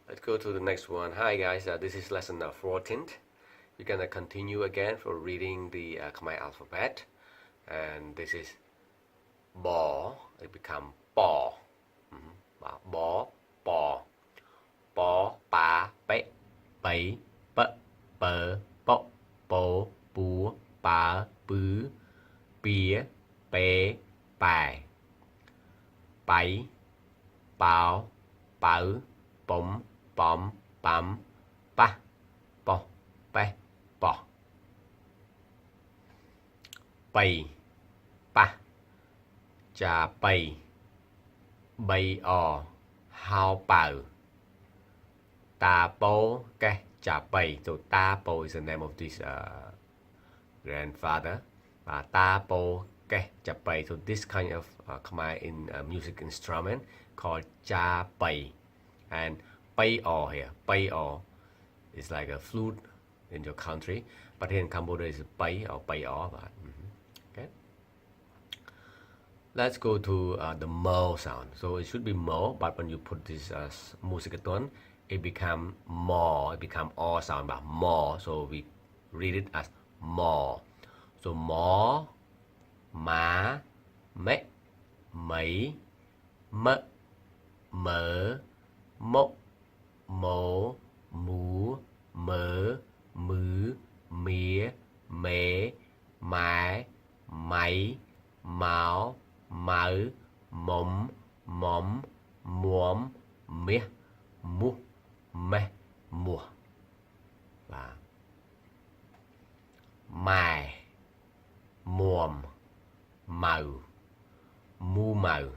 Let's go to the next one. Hi guys, this is lesson 14. We're gonna continue again for reading the Khmer alphabet, and this is bò. It become bò. Bò, bò, bò, ba, bé, bảy, bợ, bờ, bọ, bồ, búa, bà, bứ, bía, bé, bài, bảy, báo, bảo, bấm, bấm, bấm, ba, bò, bé, bò, bảy, ba, cha bảy, bảy o, hao bảo, ta bố, cái cha bảy. So ta bố is the name of this grandfather. Ta bố, cái cha bảy. So this kind of Khmer in music instrument called cha bảy. And bay o here, bay o is like a flute in your country, but here in Cambodia is bay or bay o. Okay. Let's go to the mo sound. So it should be mo, but when you put this musikaton, it become mo. It become o sound, but mo. So we read it as mo. So mo, ma, me, mấy, mơ, mờ, mốc, mổ, mú, mớ, mứ, mía, mế, mái, máy, máu, mớ, mống, móm, muốm, mía, mu, mê, mùa. Và mài, muồm, màu, mu màu,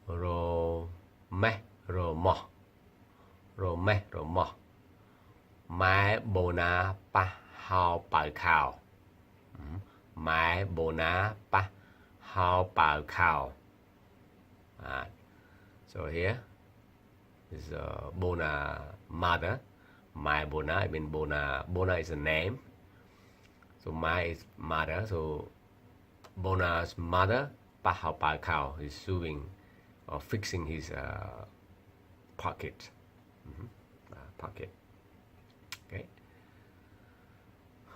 rô mê, rô mò, rô mê, rô mò, mái bồ na pa hao bảo khảo, mái bồ na pa hao bảo khảo. So here is Bona mother. My Bona, I mean Bona. Bona is a name. So my is mother. So Bona's mother, Pa Hao Pa Khao, is sewing or fixing his pocket. Pocket. Okay.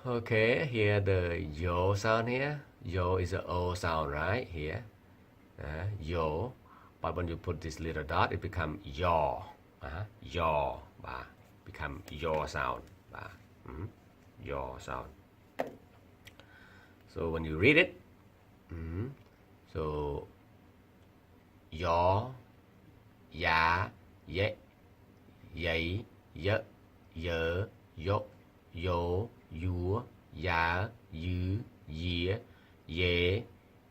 Okay. Here the yo sound here. Yo is a o sound, right? Here. Yo. But when you put this little dot, it becomes yaw. Yaw. Become yaw sound. Yaw sound. So when you read it, so yaw, ya, ye, yay, ye, ye, yo, yo, you, ya, you, ye, ye,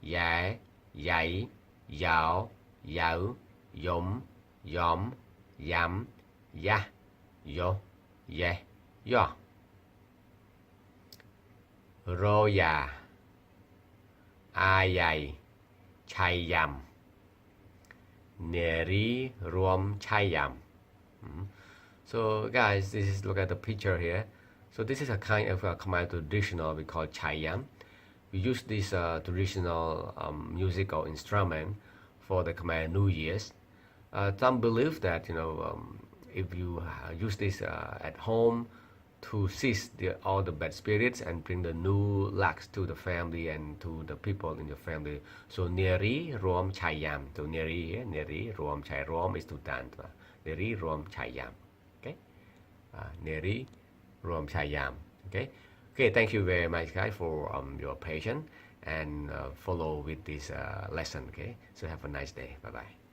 yai, yay, yao, yao, yom, yom, yam, ya, yo, ye, yo. Roya, ayay, chayam, neri, rom, chayam. So guys, this is, look at the picture here. So this is a kind of Khmer traditional we call chayam. We use this traditional music or instrument for the Khmer New Year's. Some believe that if you use this at home to seize all the bad spirits and bring the new luck to the family and to the people in your family. So neri rom chayam. So neri, neri rom chay. Rom is to dance. Neri rom chayam. Okay. Neri rom chayam. Okay. Okay. Thank you very much, guys, for your patience and follow with this lesson. Okay. So have a nice day. Bye bye.